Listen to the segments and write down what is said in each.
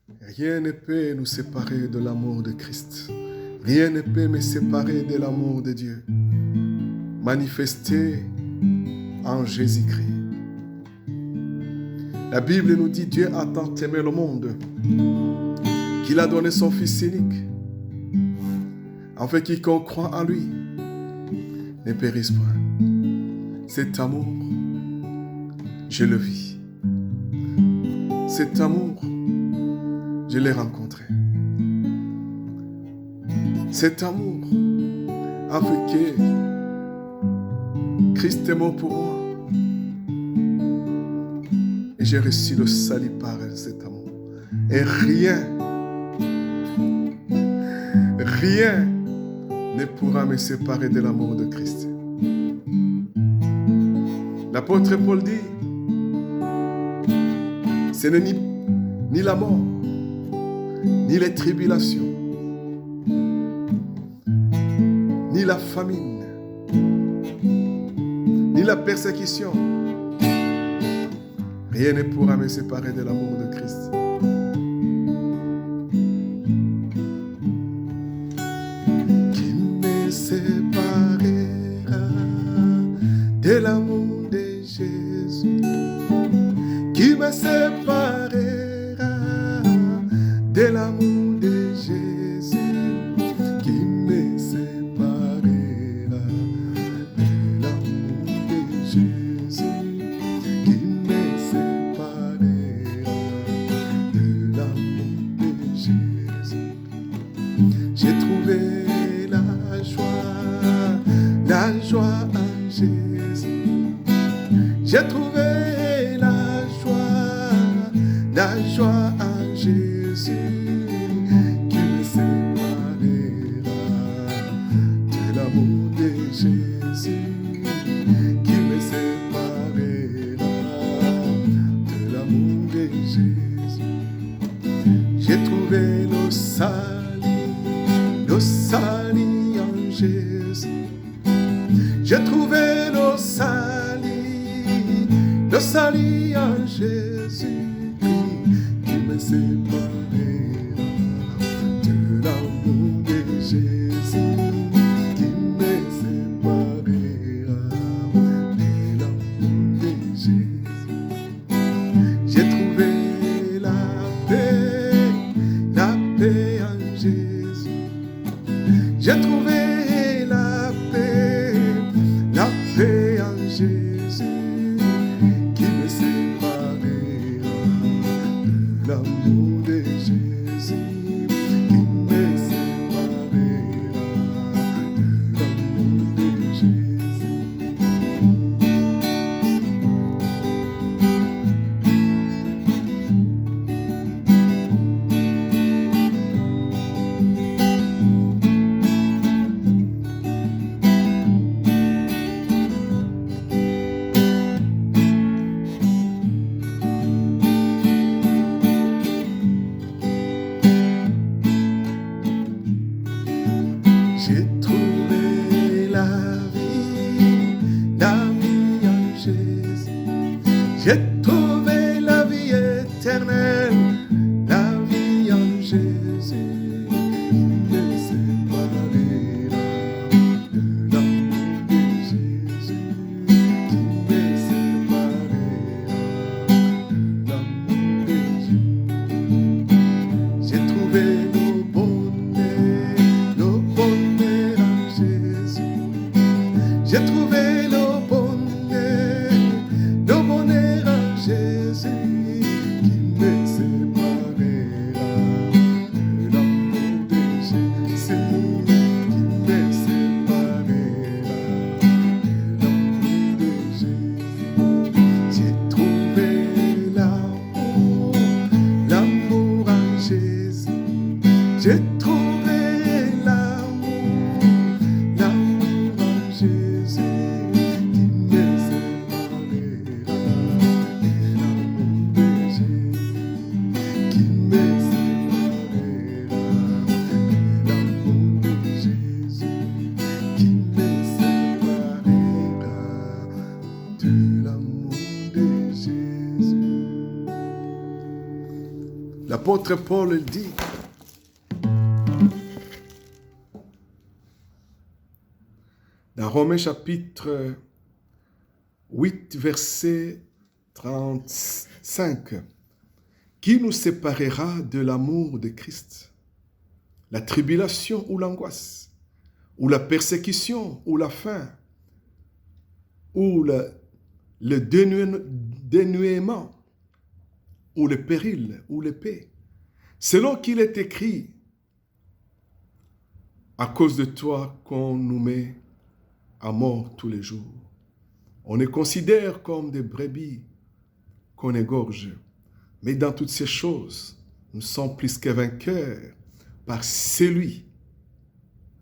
Rien ne peut nous séparer de l'amour de Christ. Rien ne peut me séparer de l'amour de Dieu, manifesté en Jésus-Christ. La Bible nous dit, Dieu a tant aimé le monde qu'il a donné son Fils unique, afin que quiconque croit en lui ne périsse point. Cet amour, je le vis. Cet amour, je l'ai rencontré. Cet amour a fait que Christ est mort pour moi. Et j'ai reçu le salut par cet amour. Et rien ne pourra me séparer de l'amour de Christ. L'apôtre Paul dit, ce n'est ni la mort, ni les tribulations, ni la famine, ni la persécution. Rien ne pourra me séparer de l'amour de Christ. Qui me séparera de l'amour de Jésus? Qui me séparera de l'amour de Jésus? Qui me séparera de l'amour de Jésus? Qui me séparera de l'amour de Jésus? J'ai trouvé la joie en Jésus. J'ai trouvé la joie en Jésus, qui me séparera de l'amour de Jésus, qui me séparera de l'amour de Jésus. J'ai trouvé le salut en Jésus. J'ai trouvé le salut en Jésus, qui me séparera de l'amour de Jésus, qui me séparera de l'amour de Jésus. J'ai trouvé la paix en Jésus. J'ai trouvé la paix en Jésus, qui me séparera de l'amour de Jésus, qui me séparera de l'amour de Jésus. J'ai trouvé la vie en Jésus. J'ai trouvé la vie éternelle, la vie en Jésus, qui me séparera de l'amour de Jésus, qui me séparera de l'amour de Jésus. J'ai trouvé le bonheur en Jésus. J'ai trouvé le bonheur en Jésus, qui me séparera de l'amour de Jésus, qui me séparera de l'amour de Jésus. J'ai trouvé l'amour en Jésus. J'ai trouvé l'amour en Jésus, qui me séparera de l'amour de Jésus, qui me séparera de l'amour de Jésus, qui me séparera de l'amour de Jésus. l'apôtre Paul dit, dans Romains chapitre 8, verset 35, « Qui nous séparera de l'amour de Christ? La tribulation ou l'angoisse, ou la persécution, ou la faim, ou le dénuement, ou le péril, ou l'épée. Selon qu'il est écrit, à cause de toi qu'on nous met à mort tous les jours. On les considère comme des brebis qu'on égorge. Mais dans toutes ces choses, nous sommes plus que vainqueurs par celui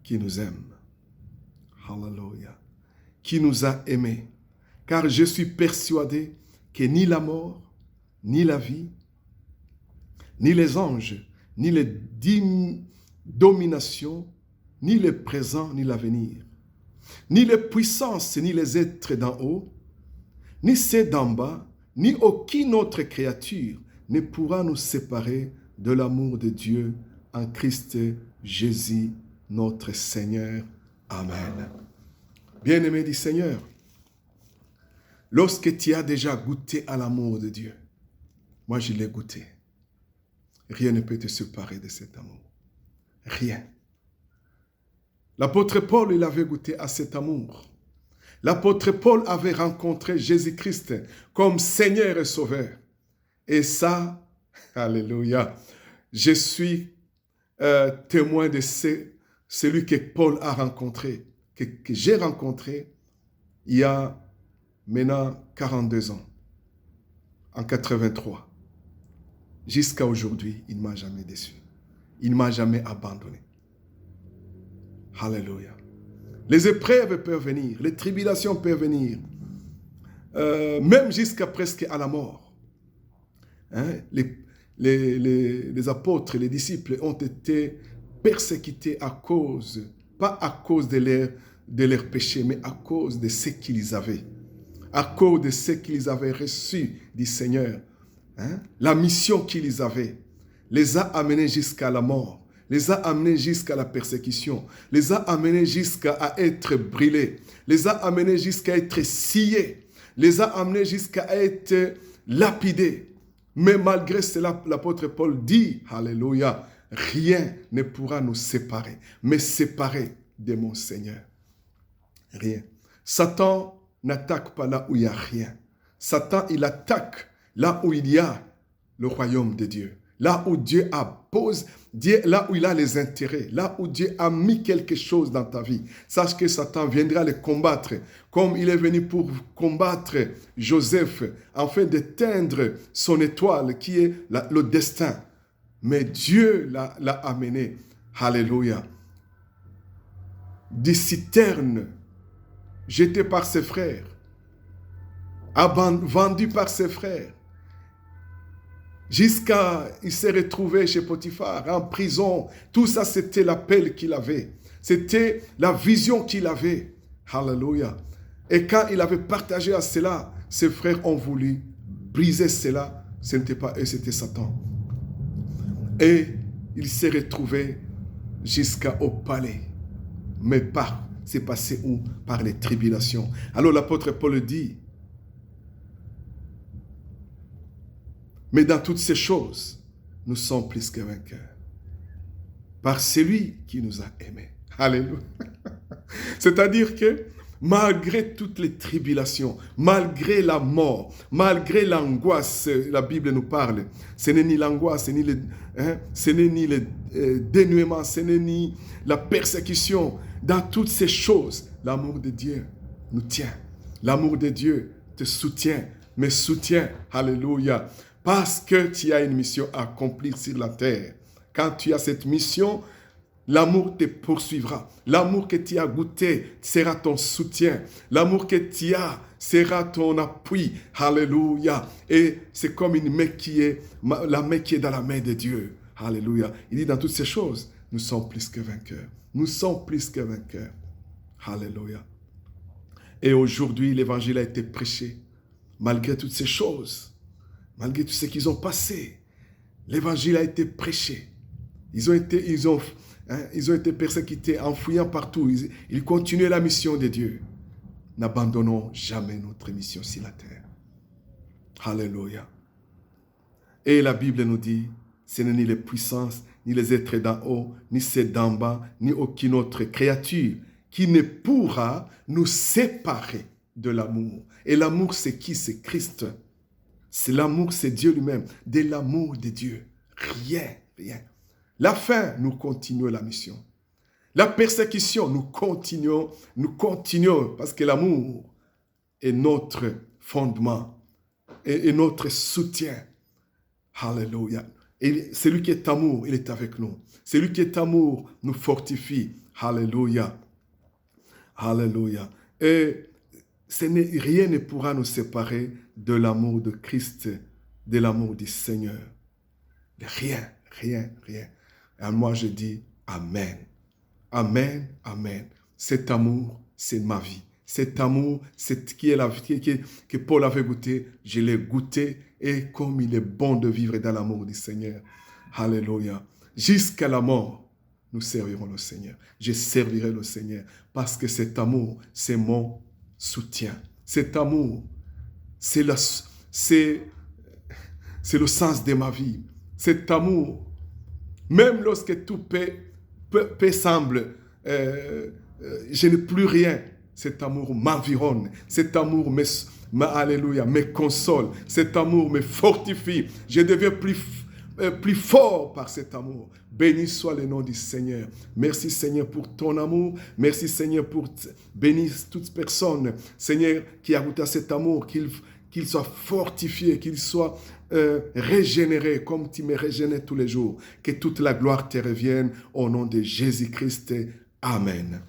qui nous aime. Hallelujah. Qui nous a aimés. Car je suis persuadé que ni la mort, ni la vie, ni les anges, ni les dominations, ni le présent, ni l'avenir, ni les puissances, ni les êtres d'en haut, ni ceux d'en bas, ni aucune autre créature ne pourra nous séparer de l'amour de Dieu en Christ Jésus, notre Seigneur. Amen. Bien-aimé du Seigneur, lorsque tu as déjà goûté à l'amour de Dieu, moi je l'ai goûté, rien ne peut te séparer de cet amour. Rien. L'apôtre Paul, il avait goûté à cet amour. L'apôtre Paul avait rencontré Jésus-Christ comme Seigneur et Sauveur. Et ça, alléluia, je suis témoin de celui que Paul a rencontré, que j'ai rencontré il y a maintenant 42 ans, en 83. Jusqu'à aujourd'hui, il ne m'a jamais déçu. Il ne m'a jamais abandonné. Alléluia. Les épreuves peuvent venir, les tribulations peuvent venir, même jusqu'à presque à la mort. Hein? Les apôtres, les disciples ont été persécutés à cause, pas à cause de leur péché, mais à cause de ce qu'ils avaient. À cause de ce qu'ils avaient reçu du Seigneur. Hein? La mission qu'ils avaient les a amenés jusqu'à la mort. Les a amenés jusqu'à la persécution, les a amenés jusqu'à être brûlés, les a amenés jusqu'à être sciés, les a amenés jusqu'à être lapidés. Mais malgré cela, l'apôtre Paul dit, alléluia, rien ne pourra nous séparer, me séparer de mon Seigneur. Rien. Satan n'attaque pas là où il n'y a rien. Satan, il attaque là où il y a le royaume de Dieu. Là où Dieu pose, là où il a les intérêts, là où Dieu a mis quelque chose dans ta vie. Sache que Satan viendra les combattre, comme il est venu pour combattre Joseph, afin d'éteindre son étoile qui est le destin. Mais Dieu l'a amené, alléluia, des citernes jetées par ses frères, vendues par ses frères, jusqu'à il s'est retrouvé chez Potiphar, en prison. Tout ça, c'était l'appel qu'il avait. C'était la vision qu'il avait. Alléluia. Et quand il avait partagé à cela, ses frères ont voulu briser cela. Ce n'était pas eux, c'était Satan. Et il s'est retrouvé jusqu'au palais. Mais c'est passé où? Par les tribulations. Alors l'apôtre Paul dit, mais dans toutes ces choses, nous sommes plus que vainqueurs. Par celui qui nous a aimés. Alléluia. C'est-à-dire que malgré toutes les tribulations, malgré la mort, malgré l'angoisse, la Bible nous parle, ce n'est ni l'angoisse, ce n'est ni le dénuement, ce n'est ni la persécution. Dans toutes ces choses, l'amour de Dieu nous tient. L'amour de Dieu te soutient, me soutient. Alléluia. Parce que tu as une mission à accomplir sur la terre. Quand tu as cette mission, l'amour te poursuivra. L'amour que tu as goûté sera ton soutien. L'amour que tu as sera ton appui. Alléluia. Et c'est comme une main la main qui est dans la main de Dieu. Alléluia. Il dit dans toutes ces choses, nous sommes plus que vainqueurs. Nous sommes plus que vainqueurs. Alléluia. Et aujourd'hui, l'évangile a été prêché. Malgré toutes ces choses, malgré tout ce qu'ils ont passé, L'évangile a été prêché. Ils ont été persécutés en fouillant partout. Ils continuaient la mission de Dieu. N'abandonnons jamais notre mission sur la terre. Alléluia. Et la Bible nous dit, ce n'est ni les puissances, ni les êtres d'en haut, ni ceux d'en bas, ni aucune autre créature qui ne pourra nous séparer de l'amour. Et l'amour, c'est qui? C'est Christ. C'est l'amour, c'est Dieu lui-même. De l'amour de Dieu. Rien. La fin, nous continuons la mission. La persécution, nous continuons parce que l'amour est notre fondement et notre soutien. Alléluia. Et celui qui est amour, il est avec nous. Celui qui est amour nous fortifie. Alléluia. Alléluia. Et rien ne pourra nous séparer de l'amour de Christ, de l'amour du Seigneur. Rien. Et moi, je dis Amen. Amen, amen. Cet amour, c'est ma vie. Cet amour, c'est qui est la vie que Paul avait goûté. Je l'ai goûté et comme il est bon de vivre dans l'amour du Seigneur. Alléluia. Jusqu'à la mort, nous servirons le Seigneur. Je servirai le Seigneur parce que cet amour, c'est mon soutien. Cet amour, c'est le sens de ma vie. Cet amour, même lorsque tout semble, je n'ai plus rien. Cet amour m'environne. Cet amour me console. Cet amour me fortifie. Je deviens plus fort par cet amour. Béni soit le nom du Seigneur. Merci Seigneur pour ton amour. Merci Seigneur pour bénir toute personne, Seigneur, qui a goûté à cet amour, qu'il soit fortifié, qu'il soit régénéré comme tu me régénères tous les jours. Que toute la gloire te revienne au nom de Jésus-Christ. Amen.